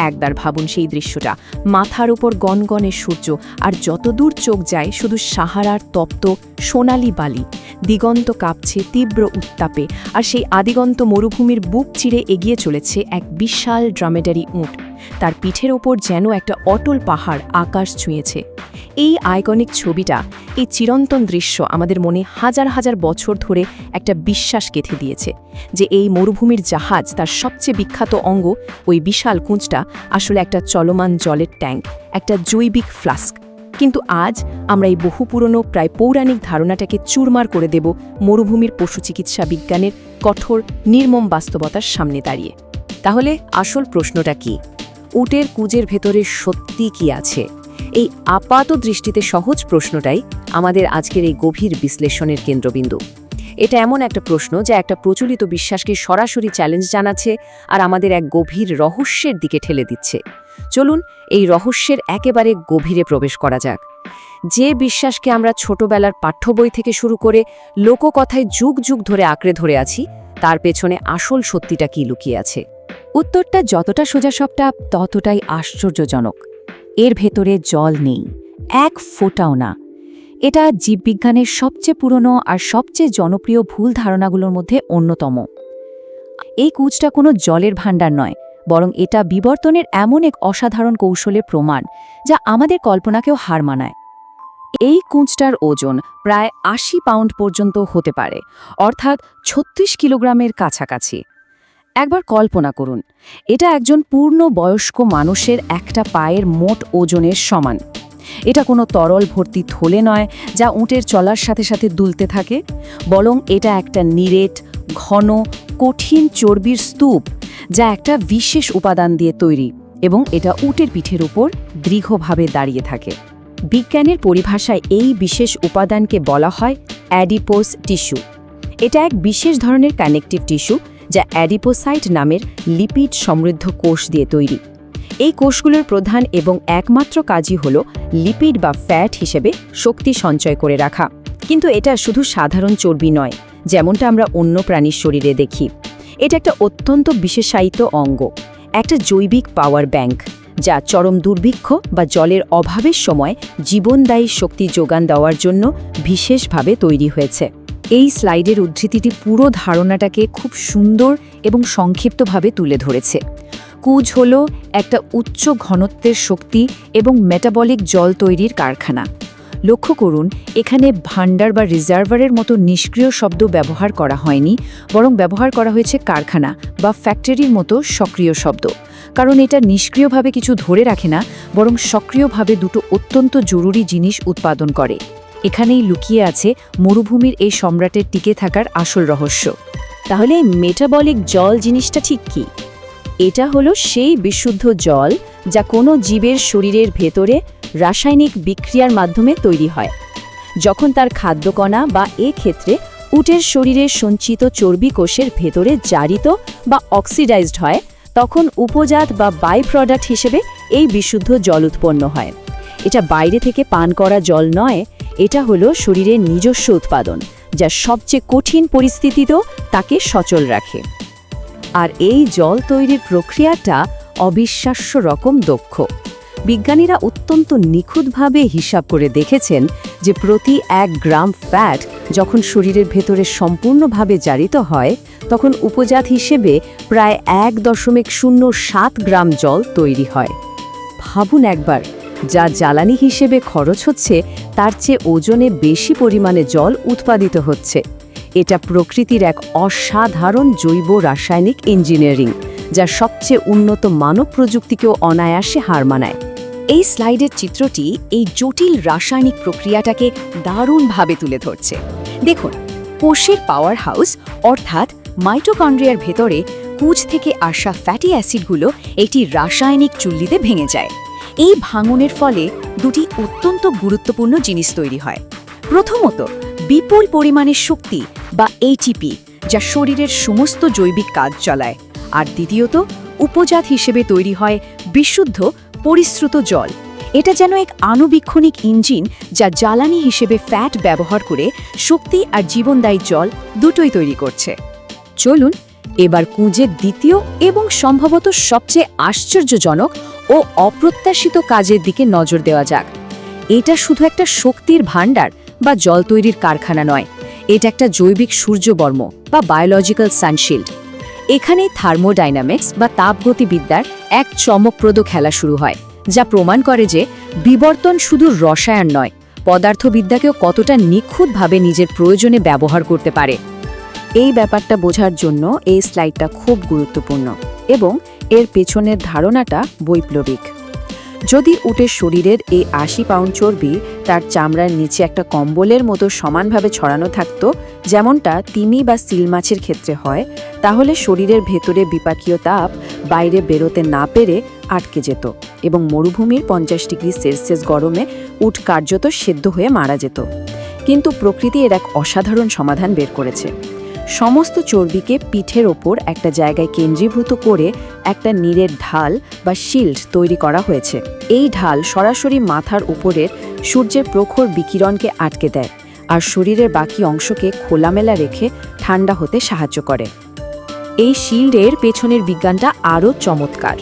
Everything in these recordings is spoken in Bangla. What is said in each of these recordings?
একবার ভাবুন সেই দৃশ্যটা, মাথার উপর গনগনে সূর্য, আর যতদূর চোখ যায় শুধু সাহারার তপ্ত সোনালি বালি, দিগন্ত কাঁপছে তীব্র উত্তাপে, আর সেই আদিগন্ত মরুভূমির বুক চিরে এগিয়ে চলেছে এক বিশাল ড্রামেডারি উট। তার পিঠের ওপর যেন একটা অটল পাহাড় আকাশ ছুঁয়েছে। এই আইকনিক ছবিটা, এই চিরন্তন দৃশ্য আমাদের মনে হাজার হাজার বছর ধরে একটা বিশ্বাস গেঁথে দিয়েছে যে এই মরুভূমির জাহাজ, তার সবচেয়ে বিখ্যাত অঙ্গ, ওই বিশাল কুঁচটা আসলে একটা চলমান জলের ট্যাঙ্ক, একটা জৈবিক ফ্লাস্ক। কিন্তু আজ আমরা এই বহু পুরনো প্রায় পৌরাণিক ধারণাটাকে চুরমার করে দেব মরুভূমির পশু চিকিৎসা বিজ্ঞানের কঠোর নির্মম বাস্তবতার সামনে দাঁড়িয়ে। তাহলে আসল প্রশ্নটা কি? উটের কুঁজের ভেতরে সত্যি কি আছে? এই আপাত দৃষ্টিতে সহজ প্রশ্নটাই আমাদের আজকের এই গভীর বিশ্লেষণের কেন্দ্রবিন্দু। এটা এমন একটা প্রশ্ন যা একটা প্রচলিত বিশ্বাসকে সরাসরি চ্যালেঞ্জ জানাচ্ছে আর আমাদের এক গভীর রহস্যের দিকে ঠেলে দিচ্ছে। চলুন এই রহস্যের একেবারে গভীরে প্রবেশ করা যাক। যে বিশ্বাসকে আমরা ছোটবেলার পাঠ্য বই থেকে শুরু করে লোককথায় যুগ যুগ ধরে আঁকড়ে ধরে আছি, তার পেছনে আসল সত্যিটা কি লুকিয়ে আছে? উত্তরটা যতটা সোজাসাপটা ততটাই আশ্চর্যজনক। এর ভেতরে জল নেই, এক ফোঁটাও না। এটা জীববিজ্ঞানের সবচেয়ে পুরনো আর সবচেয়ে জনপ্রিয় ভুল ধারণাগুলোর মধ্যে অন্যতম। এই কুঁজটা কোনো জলের ভাণ্ডার নয়, বরং এটা বিবর্তনের এমন এক অসাধারণ কৌশলের প্রমাণ যা আমাদের কল্পনাকেও হার মানায়। এই কুঁজটার ওজন প্রায় ৮০ পাউন্ড পর্যন্ত হতে পারে, অর্থাৎ ৩৬ কিলোগ্রামের কাছাকাছি। একবার কল্পনা করুন, এটা একজন পূর্ণ বয়স্ক মানুষের একটা পায়ের মোট ওজনের সমান। এটা কোনো তরল ভর্তি থলে নয় যা উটের চলার সাথে সাথে দুলতে থাকে, বরং এটা একটা নিরেট, ঘন, কঠিন চর্বির স্তূপ যা একটা বিশেষ উপাদান দিয়ে তৈরি, এবং এটা উটের পিঠের উপর দৃঢ়ভাবে দাঁড়িয়ে থাকে। বিজ্ঞানের পরিভাষায় এই বিশেষ উপাদানকে বলা হয় অ্যাডিপোস টিস্যু। এটা এক বিশেষ ধরনের কানেকটিভ টিস্যু যা অ্যাডিপোসাইট নামের লিপিড সমৃদ্ধ কোষ দিয়ে তৈরি। এই কোষগুলোর প্রধান এবং একমাত্র কাজই হল লিপিড বা ফ্যাট হিসেবে শক্তি সঞ্চয় করে রাখা। কিন্তু এটা শুধু সাধারণ চর্বি নয়, যেমনটা আমরা অন্য প্রাণীর শরীরে দেখি। এটা একটা অত্যন্ত বিশেষায়িত অঙ্গ, একটা জৈবিক পাওয়ার ব্যাংক, যা চরম দুর্ভিক্ষ বা জলের অভাবের সময় জীবনদায়ী শক্তি যোগান দেওয়ার জন্য বিশেষভাবে তৈরি হয়েছে। এই স্লাইডের উদ্ধৃতিটি পুরো ধারণাটাকে খুব সুন্দর এবং সংক্ষিপ্তভাবে তুলে ধরেছে। কুঁজ হল একটা উচ্চ ঘনত্বের শক্তি এবং মেটাবলিক জল তৈরির কারখানা। লক্ষ্য করুন, এখানে ভাণ্ডার বা রিজার্ভারের মতো নিষ্ক্রিয় শব্দ ব্যবহার করা হয়নি, বরং ব্যবহার করা হয়েছে কারখানা বা ফ্যাক্টরির মতো সক্রিয় শব্দ। কারণ এটা নিষ্ক্রিয়ভাবে কিছু ধরে রাখে না, বরং সক্রিয়ভাবে দুটো অত্যন্ত জরুরি জিনিস উৎপাদন করে। এখানেই লুকিয়ে আছে মরুভূমির এই সম্রাটের টিকে থাকার আসল রহস্য। তাহলে এই মেটাবলিক জল জিনিসটা ঠিক কি? এটা হলো সেই বিশুদ্ধ জল যা কোনো জীবের শরীরের ভেতরে রাসায়নিক বিক্রিয়ার মাধ্যমে তৈরি হয়। যখন তার খাদ্যকণা বা ক্ষেত্রে উটের শরীরের সঞ্চিত চর্বি কোষের ভেতরে জারিত বা অক্সিডাইজড হয়, তখন উপজাত বা বাই প্রোডাক্ট হিসেবে এই বিশুদ্ধ জল উৎপন্ন হয়। এটা বাইরে থেকে পান করা জল নয়, এটা হলো শরীরের নিজস্ব উৎপাদন, যা সবচেয়ে কঠিন পরিস্থিতিতেও তাকে সচল রাখে। আর এই জল তৈরির প্রক্রিয়াটা অবিশ্বাস্য রকম দক্ষ। বিজ্ঞানীরা অত্যন্ত নিখুঁতভাবে হিসাব করে দেখেছেন যে প্রতি ১ গ্রাম ফ্যাট যখন শরীরের ভেতরে সম্পূর্ণভাবে জারিত হয়, তখন উপজাত হিসেবে প্রায় ১.০৭ গ্রাম জল তৈরি হয়। ভাবুন একবার, যা জ্বালানি হিসেবে খরচ হচ্ছে তার চেয়ে ওজনে বেশি পরিমাণে জল উৎপাদিত হচ্ছে। এটা প্রকৃতির এক অসাধারণ জৈব রাসায়নিক ইঞ্জিনিয়ারিং, যা সবচেয়ে উন্নত মানব প্রযুক্তিকেও অনায়াসে হার মানায়। এই স্লাইডের চিত্রটি এই জটিল রাসায়নিক প্রক্রিয়াটাকে দারুণভাবে তুলে ধরছে। দেখুন, কোষের পাওয়ার হাউস অর্থাৎ মাইটোকন্ড্রিয়ার ভেতরে কুঁজ থেকে আসা ফ্যাটি অ্যাসিডগুলো একটি রাসায়নিক চুল্লিতে ভেঙে যায়। এই ভাঙনের ফলে দুটি অত্যন্ত গুরুত্বপূর্ণ জিনিস তৈরি হয়। প্রথমত, বিপুল পরিমাণে শক্তি বা এটিপি, যা শরীরের সমস্ত জৈবিক কাজ চালায়। আর দ্বিতীয়ত, উপজাত হিসেবে তৈরি হয় বিশুদ্ধ পরিশ্রুত জল। এটা যেন এক আণুবীক্ষণিক ইঞ্জিন যা জ্বালানি হিসেবে ফ্যাট ব্যবহার করে শক্তি আর জীবনদায়ী জল দুটোই তৈরি করছে। চলুন এবার কুঁজের দ্বিতীয় এবং সম্ভবত সবচেয়ে আশ্চর্যজনক ও অপ্রত্যাশিত কাজের দিকে নজর দেওয়া যাক। এটা শুধু একটা শক্তির ভাণ্ডার বা জল তৈরির কারখানা নয়, এটা একটা জৈবিক সূর্যবর্ম বা বায়োলজিক্যাল সানশিল্ড। এখানেই থার্মোডাইনামিক্স বা তাপগতিবিদ্যার এক চমকপ্রদ খেলা শুরু হয়, যা প্রমাণ করে যে বিবর্তন শুধু রসায়ন নয়, পদার্থবিদ্যাকেও কতটা নিখুঁতভাবে নিজের প্রয়োজনে ব্যবহার করতে পারে। এই ব্যাপারটা বোঝার জন্য এই স্লাইডটা খুব গুরুত্বপূর্ণ এবং এর পেছনের ধারণাটা বৈপ্লবিক। যদি উটের শরীরের এই ৮০ পাউন্ড চর্বি তার চামড়ার নিচে একটা কম্বলের মতো সমানভাবে ছড়ানো থাকত, যেমনটা তিমি বা সিল মাছের ক্ষেত্রে হয়, তাহলে শরীরের ভেতরে বিপাকীয় তাপ বাইরে বেরোতে না পেরে আটকে যেত এবং মরুভূমির ৫০ ডিগ্রি সেলসিয়াস গরমে উট কার্যত সেদ্ধ হয়ে মারা যেত। কিন্তু প্রকৃতি এর এক অসাধারণ সমাধান বের করেছে। সমস্ত চর্বিকে পিঠের ওপর একটা জায়গায় কেন্দ্রীভূত করে একটা নীরের ঢাল বা শিল্ড তৈরি করা হয়েছে। এই ঢাল সরাসরি মাথার উপরের সূর্যের প্রখর বিকিরণকে আটকে দেয় আর শরীরের বাকি অংশকে খোলামেলা রেখে ঠান্ডা হতে সাহায্য করে। এই শিল্ডের পেছনের বিজ্ঞানটা আরও চমৎকার।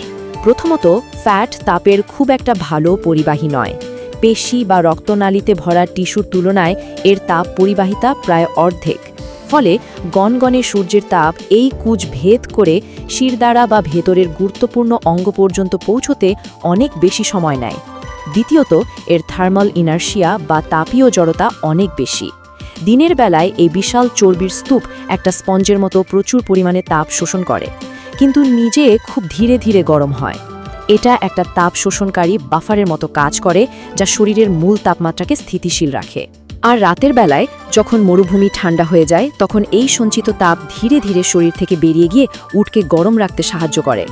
প্রথমত, ফ্যাট তাপের খুব একটা ভালো পরিবাহী নয়। পেশি বা রক্তনালীতে ভরা টিস্যুর তুলনায় এর তাপ পরিবাহিতা প্রায় অর্ধেক। ফলে গনগনে সূর্যের তাপ এই কুঁজ ভেদ করে শিরদাঁড়া বা ভেতরের গুরুত্বপূর্ণ অঙ্গ পর্যন্ত পৌঁছতে অনেক বেশি সময় নেয়। দ্বিতীয়ত, এর থার্মাল ইনার্শিয়া বা তাপীয় জড়তা অনেক বেশি। দিনের বেলায় এই বিশাল চর্বির স্তূপ একটা স্পঞ্জের মতো প্রচুর পরিমাণে তাপ শোষণ করে, কিন্তু নিজে খুব ধীরে ধীরে গরম হয়। এটা একটা তাপ শোষণকারী বাফারের মতো কাজ করে, যা শরীরের মূল তাপমাত্রাকে স্থিতিশীল রাখে। আর রাতের বেলায় যখন মরুভূমি ঠান্ডা হয়ে যায়, তখন এই সঞ্চিত তাপ ধীরে ধীরে শরীর থেকে বেরিয়ে গিয়ে উটকে গরম রাখতে সাহায্য করে।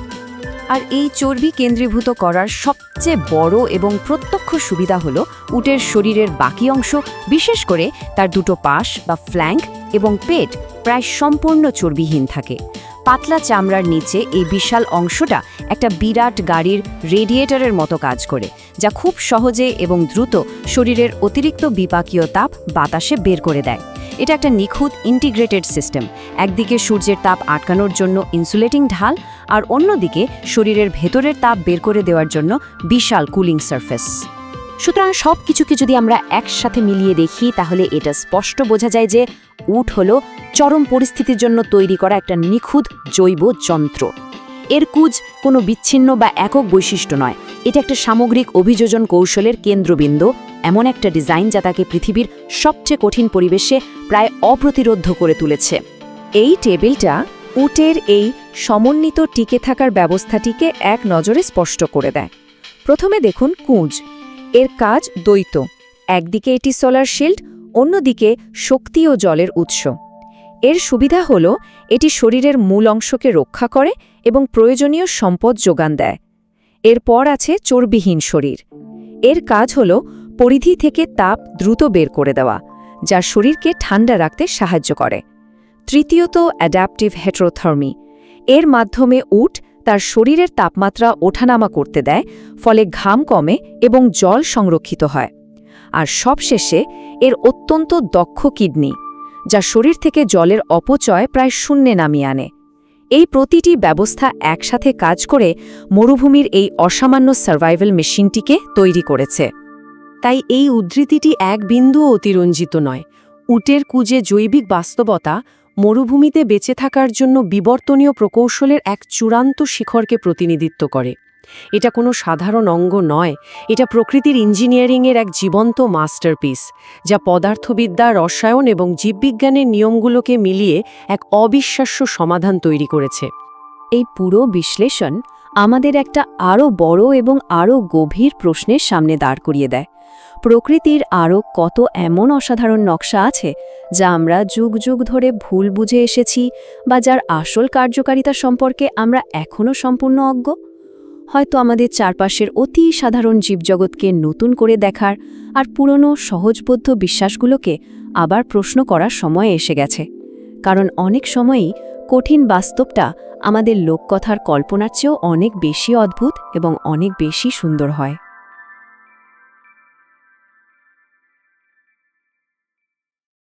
আর এই চর্বি কেন্দ্রীভূত করার সবচেয়ে বড় এবং প্রত্যক্ষ সুবিধা হলো উটের শরীরের বাকি অংশ, বিশেষ করে তার দুটো পাশ বা ফ্ল্যাঙ্ক এবং পেট প্রায় সম্পূর্ণ চর্বিহীন থাকে। পাতলা চামড়ার নিচে এই বিশাল অংশটা একটা বিরাট গাড়ির রেডিয়েটরের মতো কাজ করে, যা খুব সহজে এবং দ্রুত শরীরের অতিরিক্ত বিপাকীয় তাপ বাতাসে বের করে দেয়। এটা একটা নিখুঁত ইন্টিগ্রেটেড সিস্টেম। একদিকে সূর্যের তাপ আটকানোর জন্য ইনসুলেটিং ঢাল, আর অন্যদিকে শরীরের ভেতরের তাপ বের করে দেওয়ার জন্য বিশাল কুলিং সারফেস। সুতরাং সব কিছুকে যদি আমরা একসাথে মিলিয়ে দেখি, তাহলে এটা স্পষ্ট বোঝা যায় যে উট হলো চরম পরিস্থিতির জন্য তৈরি করা একটা নিখুঁত জৈব যন্ত্র। এর কুঁজ কোনো বিচ্ছিন্ন বা একক বৈশিষ্ট্য নয়, এটা একটা সামগ্রিক অভিযোজন কৌশলের কেন্দ্রবিন্দু, এমন একটা ডিজাইন যা তাকে পৃথিবীর সবচেয়ে কঠিন পরিবেশে প্রায় অপ্রতিরোধ্য করে তুলেছে। এই টেবিলটা উটের এই সমন্বিত টিকে থাকার ব্যবস্থাটিকে এক নজরে স্পষ্ট করে দেয়। প্রথমে দেখুন কুঁজ। এর কাজ দ্বৈত। একদিকে এটি সোলার শিল্ড, অন্যদিকে শক্তি ও জলের উৎস। এর সুবিধা হল এটি শরীরের মূল অংশকে রক্ষা করে এবং প্রয়োজনীয় সম্পদ যোগান দেয়। এরপর আছে চর্বিহীন শরীর। এর কাজ হল পরিধি থেকে তাপ দ্রুত বের করে দেওয়া, যা শরীরকে ঠান্ডা রাখতে সাহায্য করে। তৃতীয়ত, অ্যাডাপটিভ হেটেরোথার্মি। এর মাধ্যমে উট তার শরীরের তাপমাত্রা ওঠানামা করতে দেয়, ফলে ঘাম কমে এবং জল সংরক্ষিত হয়। আর সবশেষে এর অত্যন্ত দক্ষ কিডনি, যা শরীর থেকে জলের অপচয় প্রায় শূন্যে নামিয়ে আনে। এই প্রতিটি ব্যবস্থা একসাথে কাজ করে মরুভূমির এই অসামান্য সার্ভাইভাল মেশিনটিকে তৈরি করেছে। তাই এই উদ্ধৃতিটি এক বিন্দুও অতিরঞ্জিত নয়। উটের কুঁজে জৈবিক বাস্তবতা মরুভূমিতে বেঁচে থাকার জন্য বিবর্তনীয় প্রকৌশলের এক চূড়ান্ত শিখরকে প্রতিনিধিত্ব করে। এটা কোনো সাধারণ অঙ্গ নয়, এটা প্রকৃতির ইঞ্জিনিয়ারিংয়ের এক জীবন্ত মাস্টারপিস, যা পদার্থবিদ্যা, রসায়ন এবং জীববিজ্ঞানের নিয়মগুলোকে মিলিয়ে এক অবিশ্বাস্য সমাধান তৈরি করেছে। এই পুরো বিশ্লেষণ আমাদের একটা আরও বড় এবং আরও গভীর প্রশ্নের সামনে দাঁড় করিয়ে দেয়। প্রকৃতির আরও কত এমন অসাধারণ নকশা আছে যা আমরা যুগ যুগ ধরে ভুল বুঝে এসেছি, বা যার আসল কার্যকারিতা সম্পর্কে আমরা এখনও সম্পূর্ণ অজ্ঞ? হয়তো আমাদের চারপাশের অতি সাধারণ জীবজগৎকে নতুন করে দেখার আর পুরনো সহজবোধ্য বিশ্বাসগুলোকে আবার প্রশ্ন করার সময় এসে গেছে। কারণ অনেক সময়ই কঠিন বাস্তবটা আমাদের লোককথার কল্পনার চেয়েও অনেক বেশি অদ্ভুত এবং অনেক বেশি সুন্দর হয়।